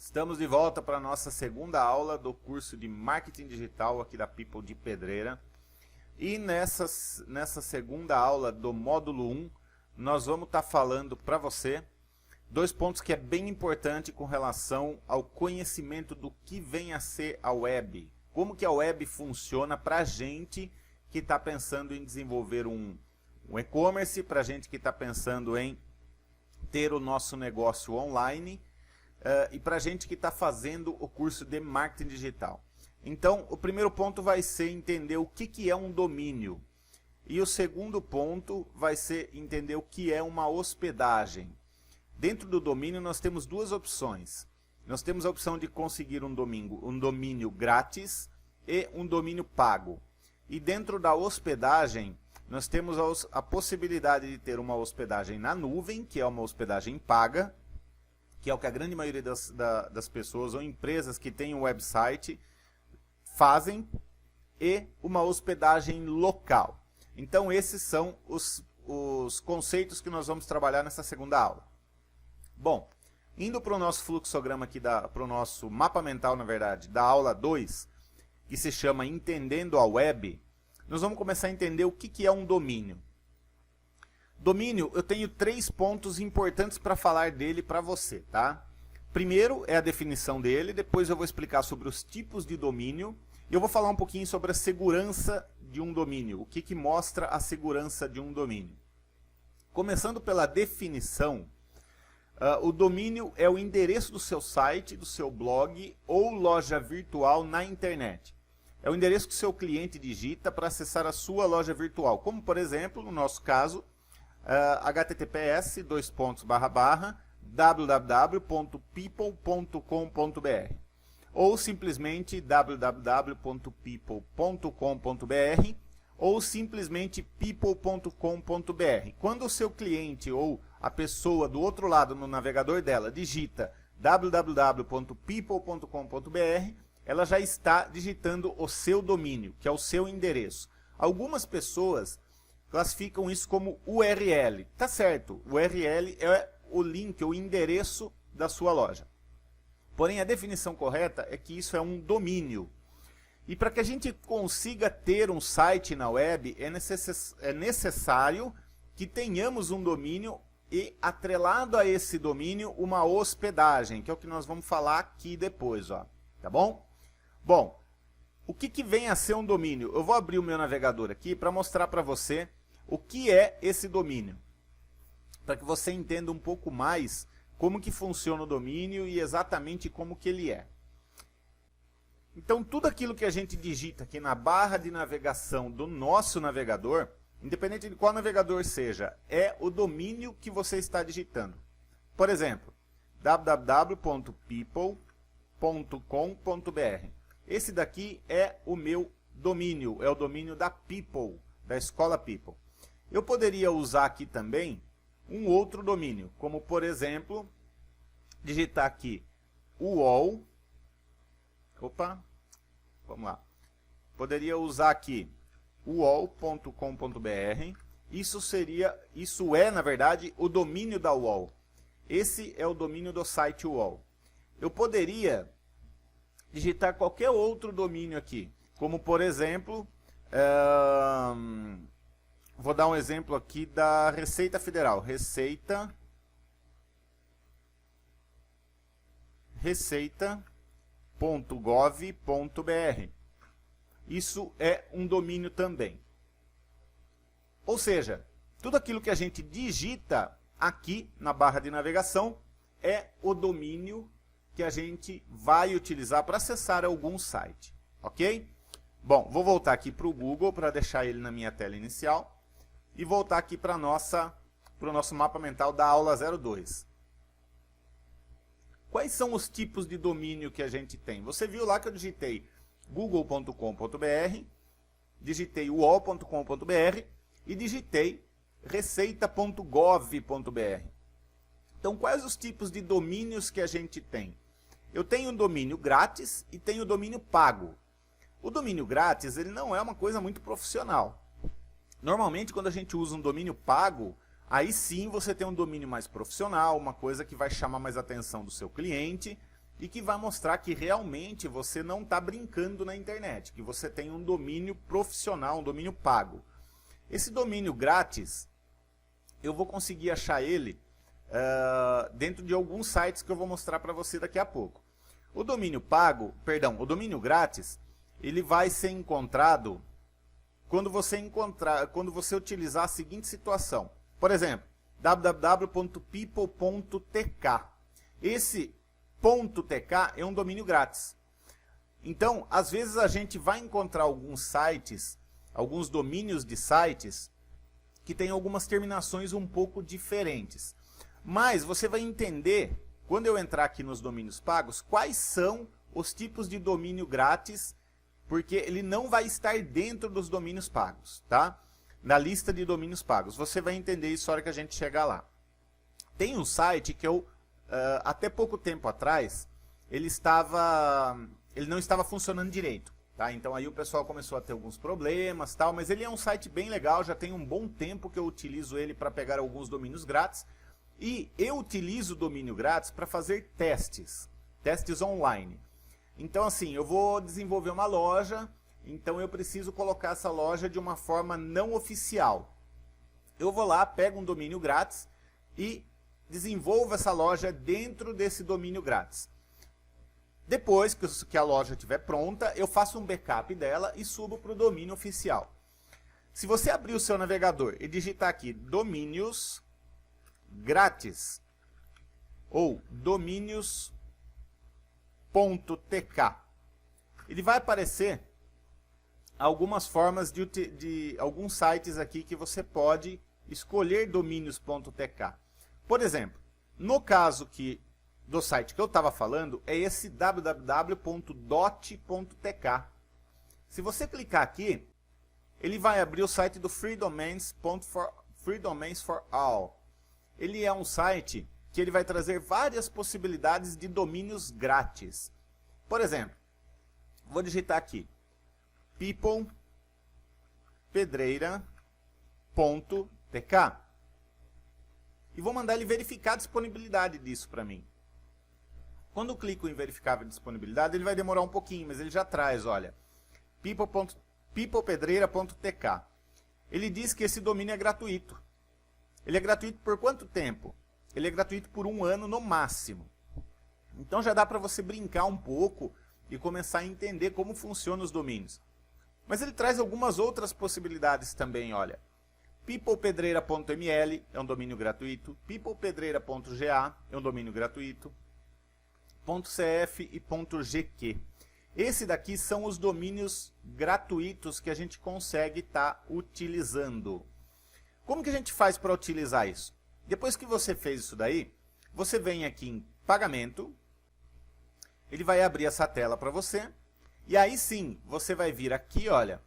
Estamos de volta para a nossa segunda aula do curso de Marketing Digital aqui da People de Pedreira. E nessa segunda aula do módulo 1, nós vamos estar falando para você dois pontos que é bem importante com relação ao conhecimento do que vem a ser a web. Como que a web funciona para a gente que está pensando em desenvolver um e-commerce, para a gente que está pensando em ter o nosso negócio online, e para a gente que está fazendo o curso de marketing digital. Então, o primeiro ponto vai ser entender o que é um domínio. E o segundo ponto vai ser entender o que é uma hospedagem. Dentro do domínio nós temos duas opções. Nós temos a opção de conseguir um domínio grátis e um domínio pago. E dentro da hospedagem, nós temos a possibilidade de ter uma hospedagem na nuvem, que é uma hospedagem paga, que é o que a grande maioria das pessoas ou empresas que têm um website fazem, e uma hospedagem local. Então esses são os conceitos que nós vamos trabalhar nessa segunda aula. Bom, indo para o nosso fluxograma aqui, para o nosso mapa mental, na verdade, da aula 2, que se chama Entendendo a Web, nós vamos começar a entender o que é um domínio. Domínio, eu tenho 3 pontos importantes para falar dele para você, tá? Primeiro é a definição dele, depois eu vou explicar sobre os tipos de domínio, e eu vou falar um pouquinho sobre a segurança de um domínio, o que mostra a segurança de um domínio. Começando pela definição, o domínio é o endereço do seu site, do seu blog ou loja virtual na internet. É o endereço que o seu cliente digita para acessar a sua loja virtual, como por exemplo, no nosso caso, https://www.people.com.br ou simplesmente www.people.com.br ou simplesmente people.com.br. Quando o seu cliente ou a pessoa do outro lado no navegador dela digita www.people.com.br, ela já está digitando o seu domínio, que é o seu endereço. Algumas pessoas classificam isso como URL. Tá certo, URL é o link, o endereço da sua loja. Porém, a definição correta é que isso é um domínio. E para que a gente consiga ter um site na web, é necessário que tenhamos um domínio e, atrelado a esse domínio, uma hospedagem, que é o que nós vamos falar aqui depois, ó, tá bom? Bom, o que vem a ser um domínio? Eu vou abrir o meu navegador aqui para mostrar para você o que é esse domínio, para que você entenda um pouco mais como que funciona o domínio e exatamente como que ele é. Então, tudo aquilo que a gente digita aqui na barra de navegação do nosso navegador, independente de qual navegador seja, é o domínio que você está digitando. Por exemplo, www.people.com.br. Esse daqui é o meu domínio, é o domínio da People, da Escola People. Eu poderia usar aqui também um outro domínio, como por exemplo, digitar aqui UOL. Vamos lá. Poderia usar aqui uol.com.br. Isso é, na verdade, o domínio da UOL. Esse é o domínio do site UOL. Eu poderia digitar qualquer outro domínio aqui, como por exemplo, vou dar um exemplo aqui da Receita Federal, receita.gov.br. Isso é um domínio também. Ou seja, tudo aquilo que a gente digita aqui na barra de navegação é o domínio que a gente vai utilizar para acessar algum site, ok? Bom, vou voltar aqui para o Google para deixar ele na minha tela inicial e voltar aqui para o nosso mapa mental da aula 02. Quais são os tipos de domínio que a gente tem? Você viu lá que eu digitei google.com.br, digitei uol.com.br e digitei receita.gov.br. Então, quais os tipos de domínios que a gente tem? Eu tenho um domínio grátis e tenho um domínio pago. O domínio grátis, ele não é uma coisa muito profissional. Normalmente, quando a gente usa um domínio pago, aí sim você tem um domínio mais profissional, uma coisa que vai chamar mais a atenção do seu cliente e que vai mostrar que realmente você não está brincando na internet, que você tem um domínio profissional, um domínio pago. Esse domínio grátis, eu vou conseguir achar ele dentro de alguns sites que eu vou mostrar para você daqui a pouco. O domínio pago, perdão, o domínio grátis, ele vai ser encontrado quando você utilizar a seguinte situação. Por exemplo, www.people.tk. Esse .tk é um domínio grátis. Então, às vezes a gente vai encontrar alguns sites, alguns domínios de sites que tem algumas terminações um pouco diferentes. Mas você vai entender, quando eu entrar aqui nos domínios pagos, quais são os tipos de domínio grátis, porque ele não vai estar dentro dos domínios pagos, tá? Na lista de domínios pagos. Você vai entender isso na hora que a gente chegar lá. Tem um site que eu, até pouco tempo atrás, ele não estava funcionando direito. Tá? Então aí o pessoal começou a ter alguns problemas, tal, mas ele é um site bem legal, já tem um bom tempo que eu utilizo ele para pegar alguns domínios grátis. E eu utilizo o domínio grátis para fazer testes online. Então assim, eu vou desenvolver uma loja, então eu preciso colocar essa loja de uma forma não oficial. Eu vou lá, pego um domínio grátis e desenvolvo essa loja dentro desse domínio grátis. Depois que a loja estiver pronta, eu faço um backup dela e subo para o domínio oficial. Se você abrir o seu navegador e digitar aqui domínios grátis ou domínios.tk, ele vai aparecer algumas formas de alguns sites aqui que você pode escolher domínios.tk. Por exemplo, no caso do site que eu estava falando, é esse www.dot.tk. Se você clicar aqui, ele vai abrir o site do Free Domains for All. Ele é um site que ele vai trazer várias possibilidades de domínios grátis. Por exemplo, vou digitar aqui peoplepedreira.tk e vou mandar ele verificar a disponibilidade disso para mim. Quando eu clico em verificar a disponibilidade, ele vai demorar um pouquinho, mas ele já traz, olha, peoplepedreira.tk. Ele diz que esse domínio é gratuito. Ele é gratuito por quanto tempo? Ele é gratuito por 1 ano no máximo. Então já dá para você brincar um pouco e começar a entender como funcionam os domínios. Mas ele traz algumas outras possibilidades também, olha. peoplepedreira.ml é um domínio gratuito. peoplepedreira.ga é um domínio gratuito. .cf e .gq. Esse daqui são os domínios gratuitos que a gente consegue estar utilizando. Como que a gente faz para utilizar isso? Depois que você fez isso daí, você vem aqui em pagamento, ele vai abrir essa tela para você, e aí sim, você vai vir aqui, olha,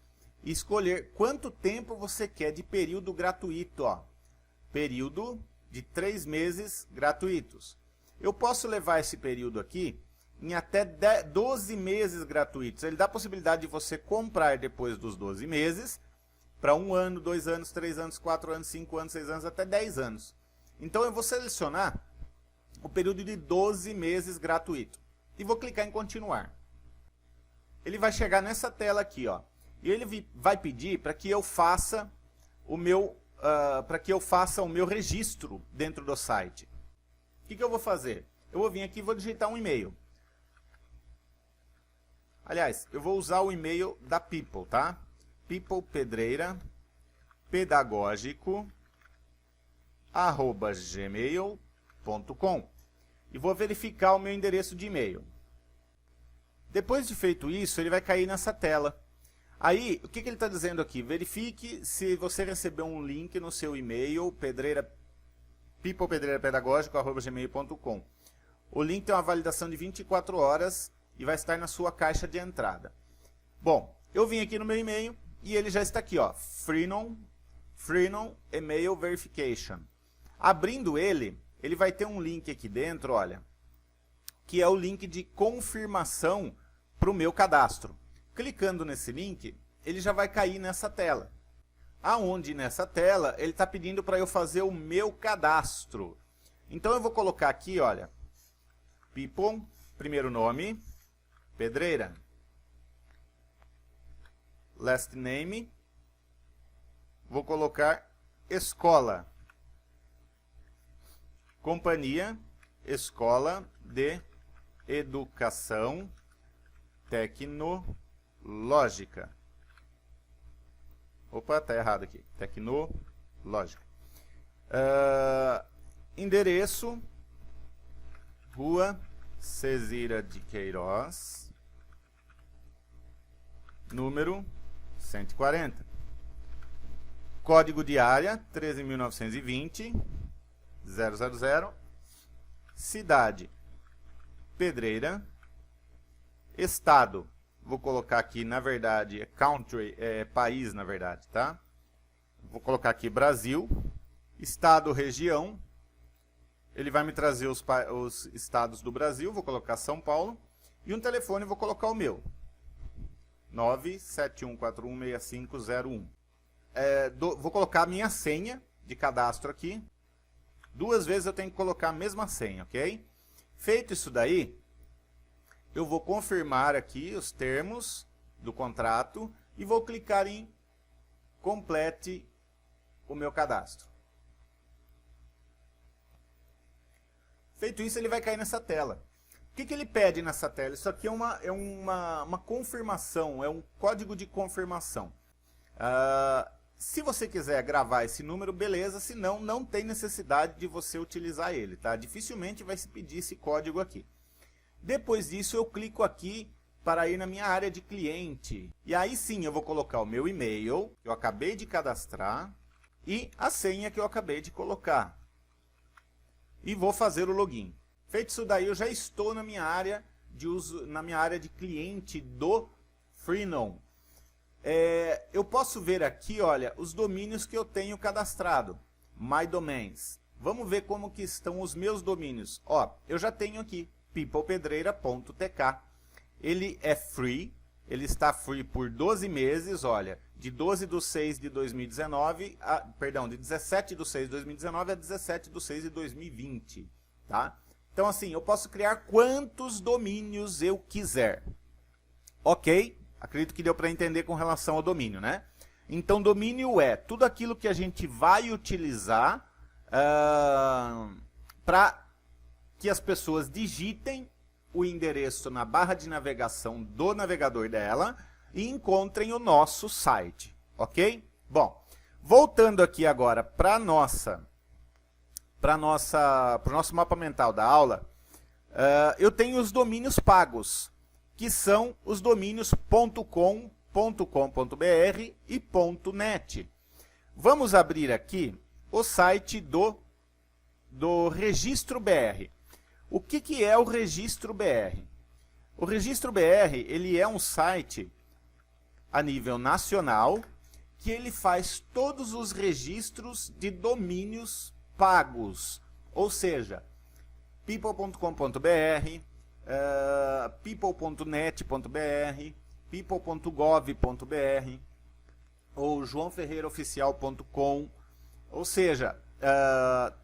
e escolher quanto tempo você quer de período gratuito, ó. Período de 3 meses gratuitos. Eu posso levar esse período aqui em até 12 meses gratuitos. Ele dá a possibilidade de você comprar depois dos 12 meses, para 1 ano, 2 anos, 3 anos, 4 anos, 5 anos, 6 anos, até 10 anos. Então eu vou selecionar o período de 12 meses gratuito. E vou clicar em continuar. Ele vai chegar nessa tela aqui, ó. E ele vai pedir para que eu faça o meu registro dentro do site. O que eu vou fazer? Eu vou vir aqui e vou digitar um e-mail. Aliás, eu vou usar o e-mail da People, tá? peoplepedreira.pedagógico@gmail.com e vou verificar o meu endereço de e-mail. Depois de feito isso, ele vai cair nessa tela. Aí, o que ele está dizendo aqui? Verifique se você recebeu um link no seu e-mail, peoplepedreirapedagógico@gmail.com. O link tem uma validação de 24 horas e vai estar na sua caixa de entrada. Bom, eu vim aqui no meu e-mail e ele já está aqui, ó, Freenom Email Verification. Abrindo ele vai ter um link aqui dentro, olha, que é o link de confirmação para o meu cadastro. Clicando nesse link, ele já vai cair nessa tela. Aonde nessa tela ele está pedindo para eu fazer o meu cadastro. Então eu vou colocar aqui, olha, people Primeiro nome, Pedreira. Last name, vou colocar escola. Companhia, Escola de Educação Tecnológica. Opa, tá errado aqui. Tecnológica. Endereço, Rua Cesira de Queiroz, número 140. Código de área 13.920, 000. Cidade, Pedreira. Estado, vou colocar aqui, na verdade, country, país, na verdade, tá? Vou colocar aqui Brasil. Estado, região. Ele vai me trazer os estados do Brasil, vou colocar São Paulo. E um telefone, vou colocar o meu. 971416501. Vou colocar a minha senha de cadastro aqui. 2 vezes eu tenho que colocar a mesma senha, ok? Feito isso daí, eu vou confirmar aqui os termos do contrato e vou clicar em complete o meu cadastro. Feito isso, ele vai cair nessa tela. O que ele pede nessa tela? Isso aqui é uma confirmação, é um código de confirmação. Se você quiser gravar esse número, beleza, senão não tem necessidade de você utilizar ele, tá? Dificilmente vai se pedir esse código aqui. Depois disso, eu clico aqui para ir na minha área de cliente. E aí sim, eu vou colocar o meu e-mail, que eu acabei de cadastrar, e a senha que eu acabei de colocar. E vou fazer o login. Feito isso daí, eu já estou na minha área de uso, na minha área de cliente do Freenom. Eu posso ver aqui, olha, os domínios que eu tenho cadastrado. My Domains. Vamos ver como que estão os meus domínios. Ó, eu já tenho aqui, peoplepedreira.tk. Ele é free, ele está free por 12 meses, olha, de 12/6/2019, de 17/6/2019 a 17/6/2020, tá? Então assim, eu posso criar quantos domínios eu quiser. Ok? Acredito que deu para entender com relação ao domínio, né? Então, domínio é tudo aquilo que a gente vai utilizar para que as pessoas digitem o endereço na barra de navegação do navegador dela e encontrem o nosso site, ok? Bom, voltando aqui agora para o nosso mapa mental da aula, eu tenho os domínios pagos, que são os domínios .com, .com.br e .net. Vamos abrir aqui o site do Registro BR. O que é o Registro BR? O Registro BR, ele é um site a nível nacional que ele faz todos os registros de domínios pagos, ou seja, people.com.br, people.net.br, people.gov.br ou joaoferreiraoficial.com, ou seja,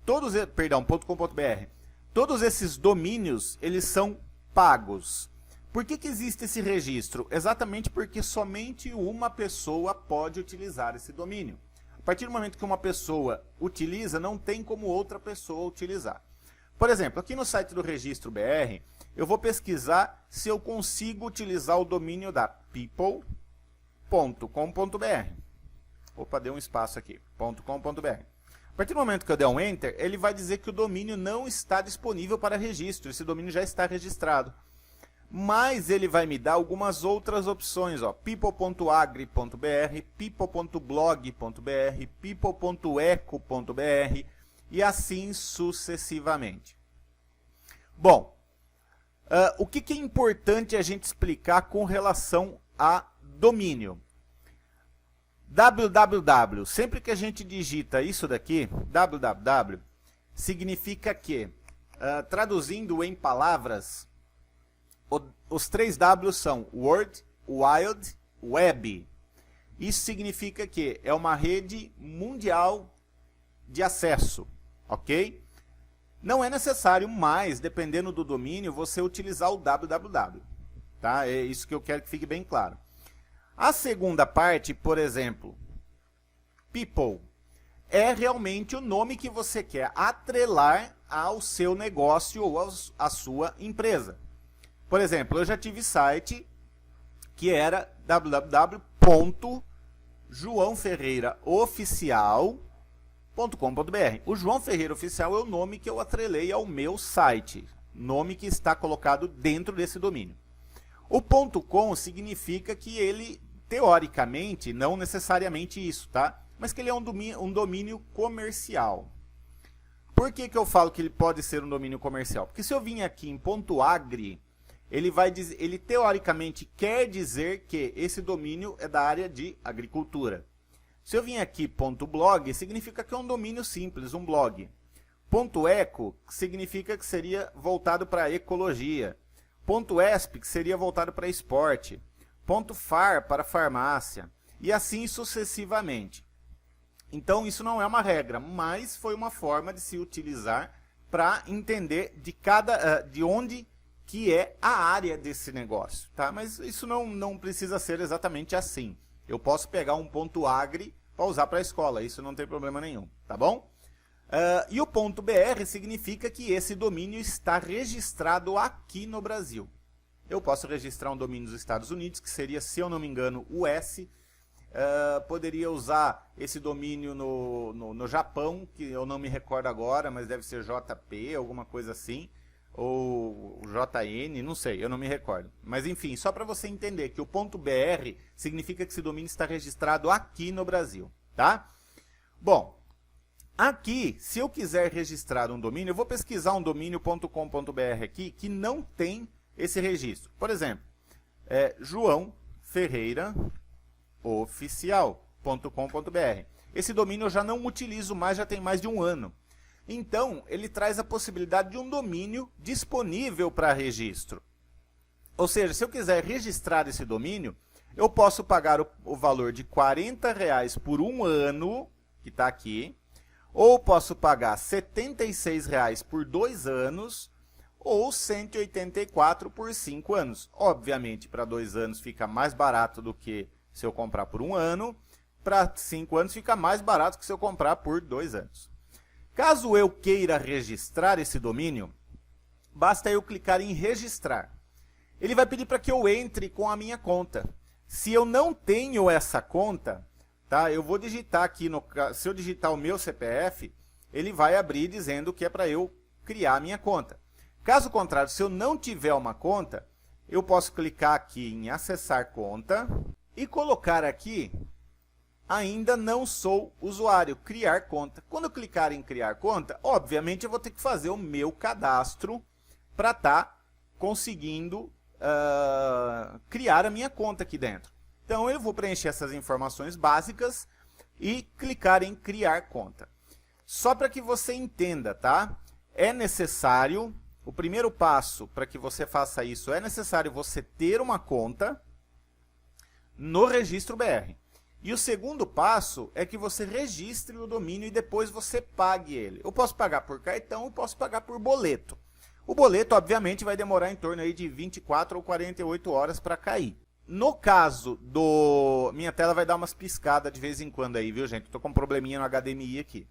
.com.br. Todos esses domínios, eles são pagos. Por que existe esse registro? Exatamente porque somente uma pessoa pode utilizar esse domínio. A partir do momento que uma pessoa utiliza, não tem como outra pessoa utilizar. Por exemplo, aqui no site do Registro BR, eu vou pesquisar se eu consigo utilizar o domínio da people.com.br. Opa, deu um espaço aqui, .com.br. A partir do momento que eu der um Enter, ele vai dizer que o domínio não está disponível para registro. Esse domínio já está registrado. Mas ele vai me dar algumas outras opções, ó, people.agri.br, people.blog.br, people.eco.br e assim sucessivamente. Bom, o que é importante a gente explicar com relação a domínio? www, sempre que a gente digita isso daqui, www, significa que, traduzindo em palavras, os 3 W são World, Wide, Web. Isso significa que é uma rede mundial de acesso, ok? Não é necessário mais, dependendo do domínio, você utilizar o www. Tá? É isso que eu quero que fique bem claro. A segunda parte, por exemplo, people, é realmente o nome que você quer atrelar ao seu negócio ou à sua empresa. Por exemplo, eu já tive site que era www.joaoferreiraoficial.com.br. O João Ferreira Oficial é o nome que eu atrelei ao meu site, nome que está colocado dentro desse domínio. O .com significa que ele, teoricamente, não necessariamente isso, tá? Mas que ele é um domínio comercial. Por que eu falo que ele pode ser um domínio comercial? Porque se eu vim aqui em .agri, ele teoricamente quer dizer que esse domínio é da área de agricultura. Se eu vim aqui .blog, significa que é um domínio simples, um blog. .eco significa que seria voltado para ecologia. .esp que seria voltado para esporte. .far para farmácia. E assim sucessivamente. Então isso não é uma regra, mas foi uma forma de se utilizar para entender de onde que é a área desse negócio, tá? Mas isso não precisa ser exatamente assim. Eu posso pegar um .agri para usar para a escola, isso não tem problema nenhum, tá bom? E o .br significa que esse domínio está registrado aqui no Brasil. Eu posso registrar um domínio nos Estados Unidos, que seria, se eu não me engano, US. Poderia usar esse domínio no Japão, que eu não me recordo agora, mas deve ser JP, alguma coisa assim. Ou JN, não sei, eu não me recordo. Mas enfim, só para você entender que o .br significa que esse domínio está registrado aqui no Brasil, tá? Bom, aqui, se eu quiser registrar um domínio, eu vou pesquisar um domínio.com.br aqui que não tem esse registro. Por exemplo, João Ferreira oficial.com.br. Esse domínio eu já não utilizo mais, já tem mais de um ano. Então, ele traz a possibilidade de um domínio disponível para registro. Ou seja, se eu quiser registrar esse domínio, eu posso pagar o valor de R$40 por um ano, que está aqui, ou posso pagar R$76 por 2 anos, ou R$184 por 5 anos. Obviamente, para 2 anos fica mais barato do que se eu comprar por um ano, para 5 anos fica mais barato que se eu comprar por 2 anos. Caso eu queira registrar esse domínio, basta eu clicar em registrar. Ele vai pedir para que eu entre com a minha conta. Se eu não tenho essa conta, tá, eu vou digitar aqui, se eu digitar o meu CPF, ele vai abrir dizendo que é para eu criar a minha conta. Caso contrário, se eu não tiver uma conta, eu posso clicar aqui em acessar conta e colocar aqui, ainda não sou usuário, criar conta. Quando eu clicar em criar conta, obviamente eu vou ter que fazer o meu cadastro para estar conseguindo criar a minha conta aqui dentro. Então eu vou preencher essas informações básicas e clicar em criar conta. Só para que você entenda, tá? É necessário, o primeiro passo para que você faça isso, é necessário você ter uma conta no Registro BR. E o segundo passo é que você registre o domínio e depois você pague ele. Eu posso pagar por cartão e posso pagar por boleto. O boleto, obviamente, vai demorar em torno aí de 24 ou 48 horas para cair. No caso do... Minha tela vai dar umas piscadas de vez em quando aí, viu, gente? Estou com um probleminha no HDMI aqui.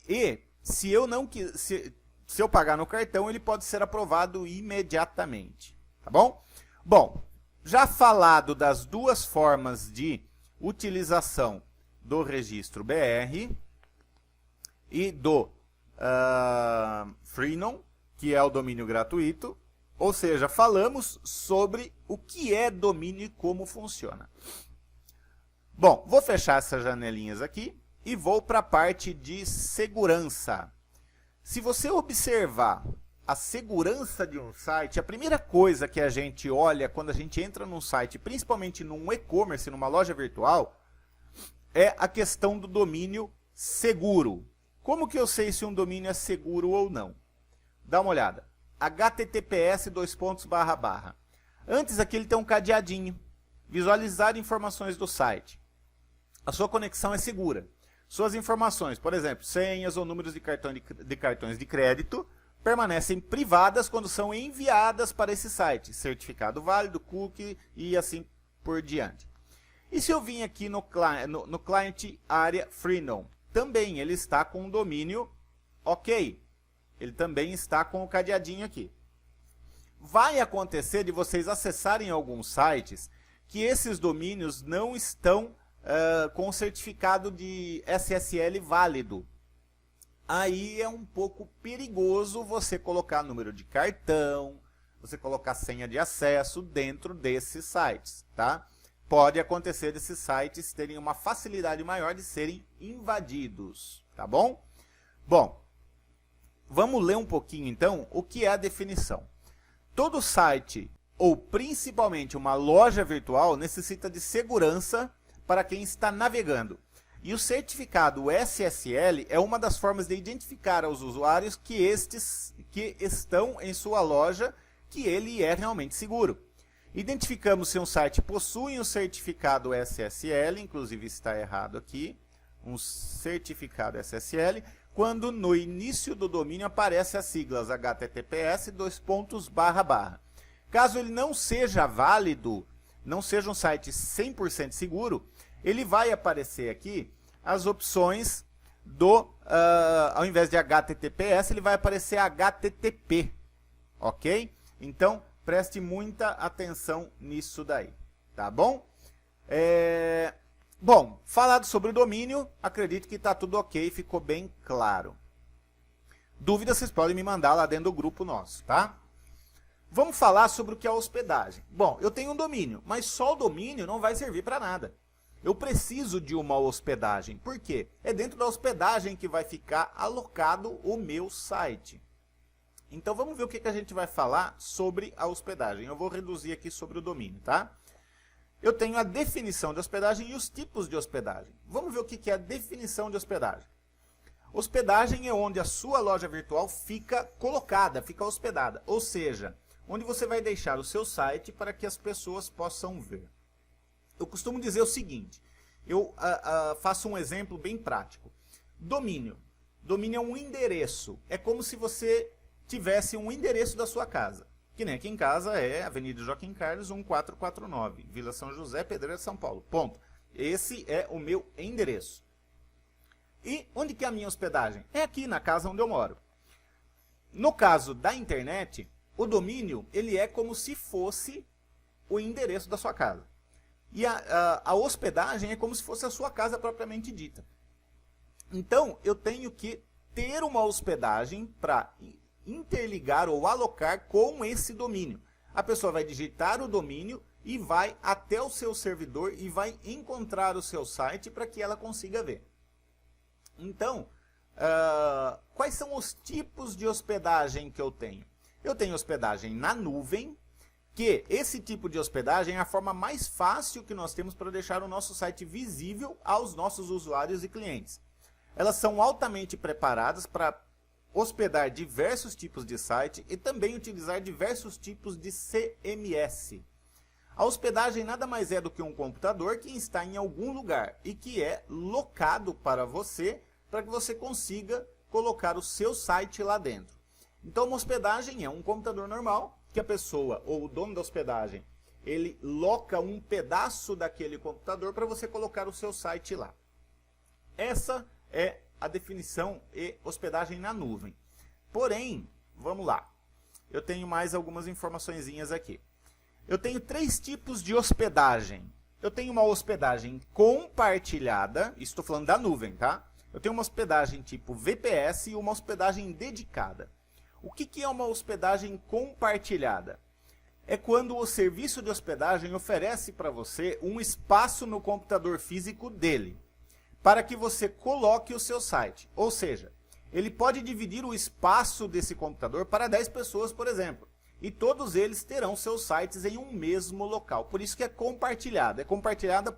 E se eu não se eu pagar no cartão, ele pode ser aprovado imediatamente. Tá bom? Bom, já falado das duas formas de utilização do registro BR e do Freenom, que é o domínio gratuito, ou seja, falamos sobre o que é domínio e como funciona. Bom, vou fechar essas janelinhas aqui e vou para a parte de segurança. Se você observar a segurança de um site, a primeira coisa que a gente olha quando a gente entra num site, principalmente num e-commerce, numa loja virtual, é a questão do domínio seguro. Como que eu sei se um domínio é seguro ou não? Dá uma olhada. https://. Antes aqui ele tem um cadeadinho. Visualizar informações do site. A sua conexão é segura. Suas informações, por exemplo, senhas ou números de cartões de crédito, permanecem privadas quando são enviadas para esse site. Certificado válido, cookie e assim por diante. E se eu vim aqui no client area Freenom, também ele está com o domínio ok. Ele também está com o cadeadinho aqui. Vai acontecer de vocês acessarem alguns sites que esses domínios não estão com o certificado de SSL válido. Aí é um pouco perigoso você colocar número de cartão, você colocar senha de acesso dentro desses sites, tá? Pode acontecer desses sites terem uma facilidade maior de serem invadidos, tá bom? Bom, vamos ler um pouquinho então o que é a definição. Todo site, ou principalmente uma loja virtual, necessita de segurança para quem está navegando. E o certificado SSL é uma das formas de identificar aos usuários que estão em sua loja que ele é realmente seguro. Identificamos se um site possui um certificado SSL, inclusive está errado aqui, um certificado SSL, quando no início do domínio aparece as siglas HTTPS : Caso ele não seja válido, não seja um site 100% seguro, ele vai aparecer aqui as opções do, ao invés de HTTPS, ele vai aparecer HTTP, ok? Então, preste muita atenção nisso daí, tá bom? Bom, falado sobre o domínio, acredito que está tudo ok, ficou bem claro. Dúvidas vocês podem me mandar lá dentro do grupo nosso, tá? Vamos falar sobre o que é hospedagem. Bom, eu tenho um domínio, mas só o domínio não vai servir para nada. Eu preciso de uma hospedagem. Por quê? É dentro da hospedagem que vai ficar alocado o meu site. Então vamos ver o que a gente vai falar sobre a hospedagem. Eu vou reduzir aqui sobre o domínio, tá? Eu tenho a definição de hospedagem e os tipos de hospedagem. Vamos ver o que é a definição de hospedagem. Hospedagem é onde a sua loja virtual fica colocada, fica hospedada. Ou seja, onde você vai deixar o seu site para que as pessoas possam ver. Eu costumo dizer o seguinte, eu faço um exemplo bem prático. Domínio. Domínio é um endereço. É como se você tivesse um endereço da sua casa. Que nem aqui em casa é Avenida Joaquim Carlos, 1449, Vila São José, Pedreira, São Paulo. Ponto. Esse é o meu endereço. E onde que é a minha hospedagem? É aqui na casa onde eu moro. No caso da internet, o domínio ele é como se fosse o endereço da sua casa. E a hospedagem é como se fosse a sua casa propriamente dita. Então, eu tenho que ter uma hospedagem para interligar ou alocar com esse domínio. A pessoa vai digitar o domínio e vai até o seu servidor e vai encontrar o seu site para que ela consiga ver. Então, quais são os tipos de hospedagem que eu tenho? Eu tenho hospedagem na nuvem, que esse tipo de hospedagem é a forma mais fácil que nós temos para deixar o nosso site visível aos nossos usuários e clientes. Elas são altamente preparadas para hospedar diversos tipos de site e também utilizar diversos tipos de CMS. A hospedagem nada mais é do que um computador que está em algum lugar e que é locado para você, para que você consiga colocar o seu site lá dentro. Então, uma hospedagem é um computador normal, que a pessoa ou o dono da hospedagem, ele loca um pedaço daquele computador para você colocar o seu site lá. Essa é a definição e hospedagem na nuvem. Porém, vamos lá. Eu tenho mais algumas informaçõezinhas aqui. Eu tenho 3 tipos de hospedagem. Eu tenho uma hospedagem compartilhada, estou falando da nuvem, tá? Eu tenho uma hospedagem tipo VPS e uma hospedagem dedicada. O que é uma hospedagem compartilhada? É quando o serviço de hospedagem oferece para você um espaço no computador físico dele, para que você coloque o seu site. Ou seja, ele pode dividir o espaço desse computador para 10 pessoas, por exemplo. E todos eles terão seus sites em um mesmo local. Por isso que é compartilhada. É compartilhada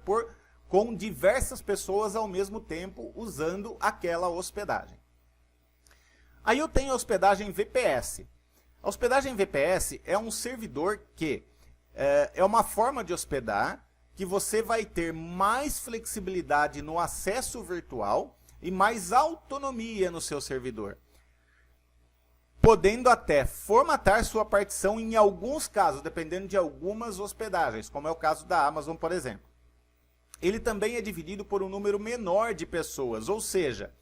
com diversas pessoas ao mesmo tempo usando aquela hospedagem. Aí eu tenho a hospedagem VPS. A hospedagem VPS é um servidor que é uma forma de hospedar que você vai ter mais flexibilidade no acesso virtual e mais autonomia no seu servidor, podendo até formatar sua partição em alguns casos, dependendo de algumas hospedagens, como é o caso da Amazon, por exemplo. Ele também é dividido por um número menor de pessoas, ou seja,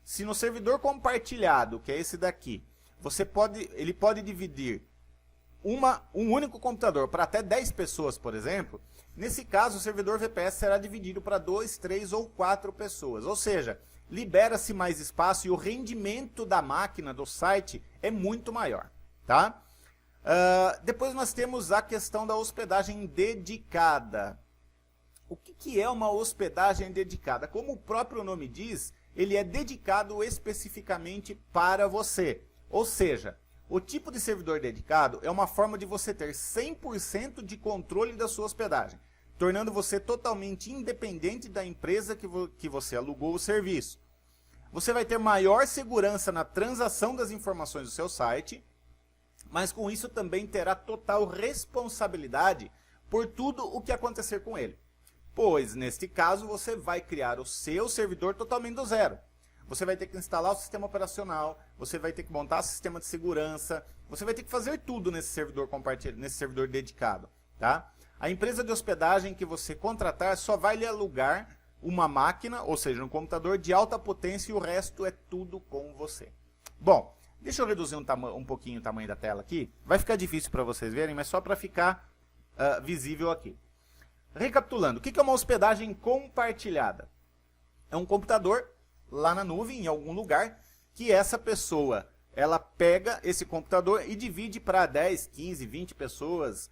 se no servidor compartilhado, que é esse daqui, ele pode dividir um único computador para até 10 pessoas, por exemplo. Nesse caso, o servidor VPS será dividido para 2, 3 ou 4 pessoas, ou seja, libera-se mais espaço e o rendimento da máquina, do site, é muito maior, tá? Depois nós temos a questão da hospedagem dedicada. O que é uma hospedagem dedicada? Como o próprio nome diz, ele é dedicado especificamente para você. Ou seja, o tipo de servidor dedicado é uma forma de você ter 100% de controle da sua hospedagem, tornando você totalmente independente da empresa que você alugou o serviço. Você vai ter maior segurança na transação das informações do seu site, mas com isso também terá total responsabilidade por tudo o que acontecer com ele. Pois, neste caso, você vai criar o seu servidor totalmente do zero. Você vai ter que instalar o sistema operacional, você vai ter que montar o sistema de segurança, você vai ter que fazer tudo nesse servidor compartilhado, nesse servidor dedicado, tá? A empresa de hospedagem que você contratar só vai lhe alugar uma máquina, ou seja, um computador de alta potência, e o resto é tudo com você. Bom, deixa eu reduzir um pouquinho o tamanho da tela aqui. Vai ficar difícil para vocês verem, mas só para ficar visível aqui. Recapitulando, o que é uma hospedagem compartilhada? É um computador lá na nuvem, em algum lugar, que essa pessoa, ela pega esse computador e divide para 10, 15, 20 pessoas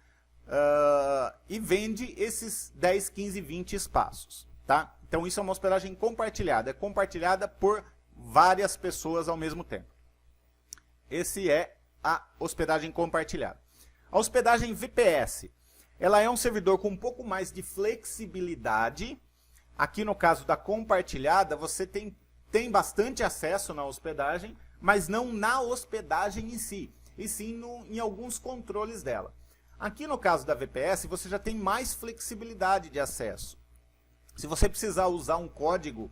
e vende esses 10, 15, 20 espaços, tá? Então isso é uma hospedagem compartilhada, é compartilhada por várias pessoas ao mesmo tempo. Esse é a hospedagem compartilhada. A hospedagem VPS, ela é um servidor com um pouco mais de flexibilidade. Aqui no caso da compartilhada, você tem bastante acesso na hospedagem, mas não na hospedagem em si, e sim em alguns controles dela. Aqui no caso da VPS, você já tem mais flexibilidade de acesso. Se você precisar usar um código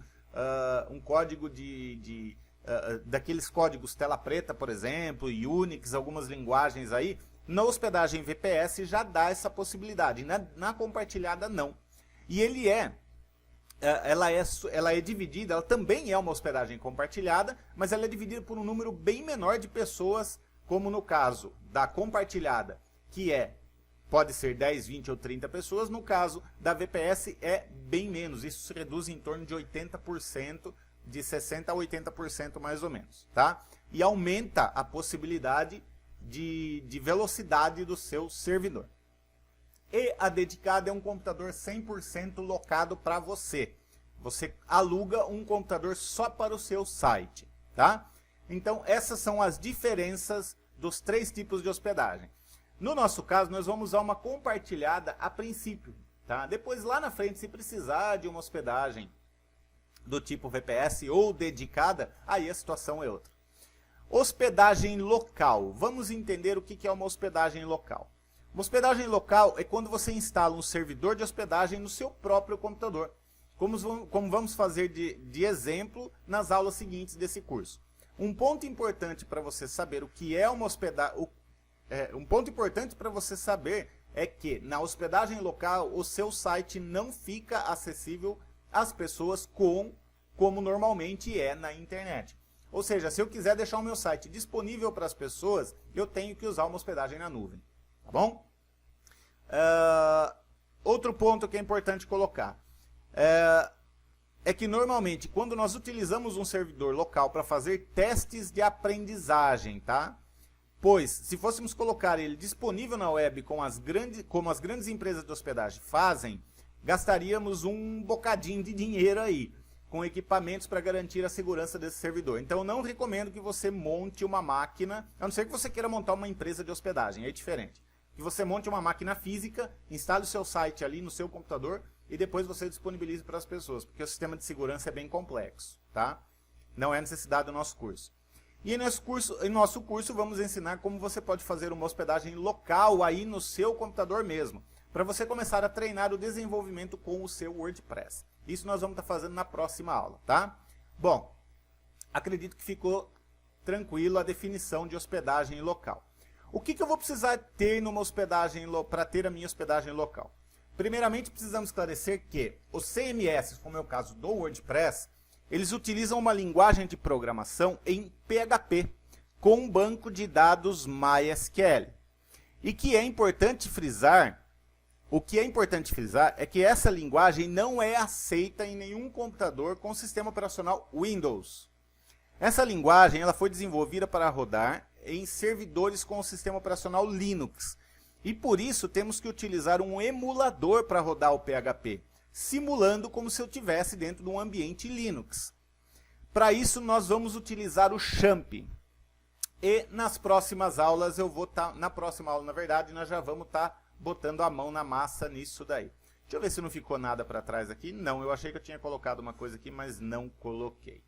daqueles códigos tela preta, por exemplo, Unix, algumas linguagens aí, na hospedagem VPS já dá essa possibilidade, na compartilhada não. E ela é dividida, ela também é uma hospedagem compartilhada, mas ela é dividida por um número bem menor de pessoas, como no caso da compartilhada, que pode ser 10, 20 ou 30 pessoas. No caso da VPS é bem menos, isso se reduz em torno de 80%, de 60% a 80% mais ou menos, tá? E aumenta a possibilidade de velocidade do seu servidor. E a dedicada é um computador 100% locado para você. Você aluga um computador só para o seu site, tá? Então essas são as diferenças dos 3 tipos de hospedagem. No nosso caso, nós vamos usar uma compartilhada a princípio, tá? Depois lá na frente, se precisar de uma hospedagem do tipo VPS ou dedicada, aí a situação é outra. Hospedagem local. Vamos entender o que é uma hospedagem local. Uma hospedagem local é quando você instala um servidor de hospedagem no seu próprio computador, como vamos fazer de exemplo nas aulas seguintes desse curso. Um ponto importante para você saber o que é uma hospedagem, é que na hospedagem local o seu site não fica acessível às pessoas como normalmente é na internet. Ou seja, se eu quiser deixar o meu site disponível para as pessoas, eu tenho que usar uma hospedagem na nuvem. Tá bom? Outro ponto que é importante colocar é que normalmente quando nós utilizamos um servidor local para fazer testes de aprendizagem, tá? Pois se fôssemos colocar ele disponível na web como as grandes empresas de hospedagem fazem, gastaríamos um bocadinho de dinheiro aí com equipamentos para garantir a segurança desse servidor. Então eu não recomendo que você monte uma máquina, a não ser que você queira montar uma empresa de hospedagem, é diferente. Que você monte uma máquina física, instale o seu site ali no seu computador e depois você disponibilize para as pessoas, porque o sistema de segurança é bem complexo, tá? Não é necessidade do nosso curso. E em nosso curso vamos ensinar como você pode fazer uma hospedagem local aí no seu computador mesmo, para você começar a treinar o desenvolvimento com o seu WordPress. Isso nós vamos estar fazendo na próxima aula, tá? Bom, acredito que ficou tranquilo a definição de hospedagem local. O que eu vou precisar ter numa hospedagem para ter a minha hospedagem local? Primeiramente, precisamos esclarecer que os CMS, como é o caso do WordPress, eles utilizam uma linguagem de programação em PHP, com um banco de dados MySQL. E que é importante frisar, o que é importante frisar é que essa linguagem não é aceita em nenhum computador com sistema operacional Windows. Essa linguagem ela foi desenvolvida para rodar em servidores com o sistema operacional Linux. E por isso temos que utilizar um emulador para rodar o PHP, simulando como se eu estivesse dentro de um ambiente Linux. Para isso nós vamos utilizar o XAMPP. E nas próximas aulas na próxima aula, na verdade, nós já vamos estar botando a mão na massa nisso daí. Deixa eu ver se não ficou nada para trás aqui. Não, eu achei que eu tinha colocado uma coisa aqui, mas não coloquei.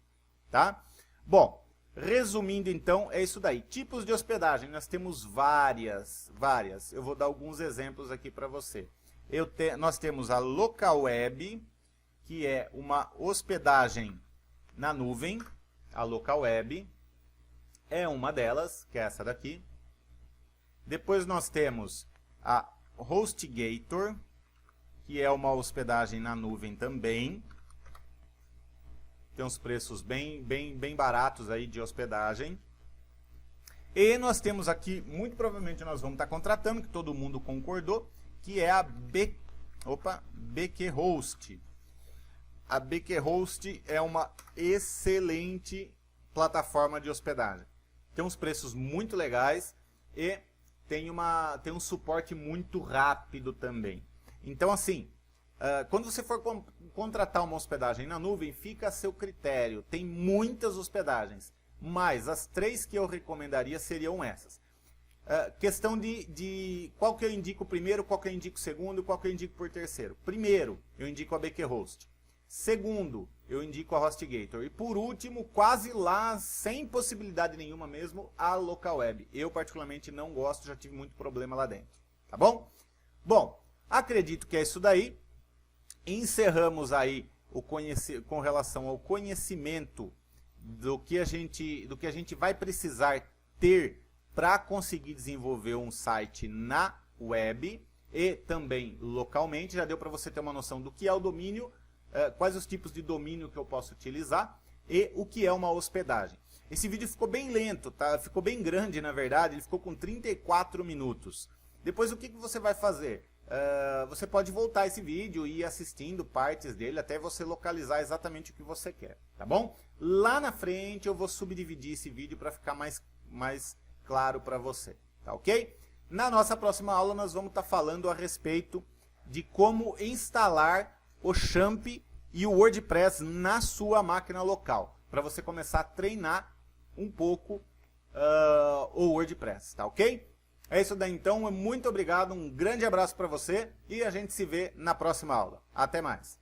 Tá? Bom, resumindo então, é isso daí. Tipos de hospedagem, nós temos várias. Eu vou dar alguns exemplos aqui para você. Nós temos a Local Web, que é uma hospedagem na nuvem. A Local Web é uma delas, que é essa daqui. Depois nós temos a HostGator, que é uma hospedagem na nuvem também. Tem uns preços bem baratos aí de hospedagem. E nós temos aqui, muito provavelmente nós vamos estar contratando, que todo mundo concordou, que é a BQHost. A BQHost é uma excelente plataforma de hospedagem. Tem uns preços muito legais e tem um suporte muito rápido também. Então assim, quando você for contratar uma hospedagem na nuvem, fica a seu critério. Tem muitas hospedagens, mas as 3 que eu recomendaria seriam essas. Questão de qual que eu indico primeiro, qual que eu indico segundo, qual que eu indico por terceiro. Primeiro, eu indico a BQHost. Segundo, eu indico a HostGator. E por último, quase lá, sem possibilidade nenhuma mesmo, a Local Web. Eu particularmente não gosto, já tive muito problema lá dentro. Tá bom? Bom, acredito que é isso daí. Encerramos aí com relação ao conhecimento do que a gente vai precisar ter para conseguir desenvolver um site na web e também localmente. Já deu para você ter uma noção do que é o domínio, quais os tipos de domínio que eu posso utilizar e o que é uma hospedagem. Esse vídeo ficou bem lento, tá? Ficou bem grande, na verdade, ele ficou com 34 minutos. Depois o que você vai fazer? Você pode voltar esse vídeo e ir assistindo partes dele até você localizar exatamente o que você quer, tá bom? Lá na frente eu vou subdividir esse vídeo para ficar mais claro para você, tá ok? Na nossa próxima aula nós vamos estar falando a respeito de como instalar o XAMPP e o WordPress na sua máquina local, para você começar a treinar um pouco o WordPress, tá ok? É isso daí então, muito obrigado, um grande abraço para você e a gente se vê na próxima aula. Até mais!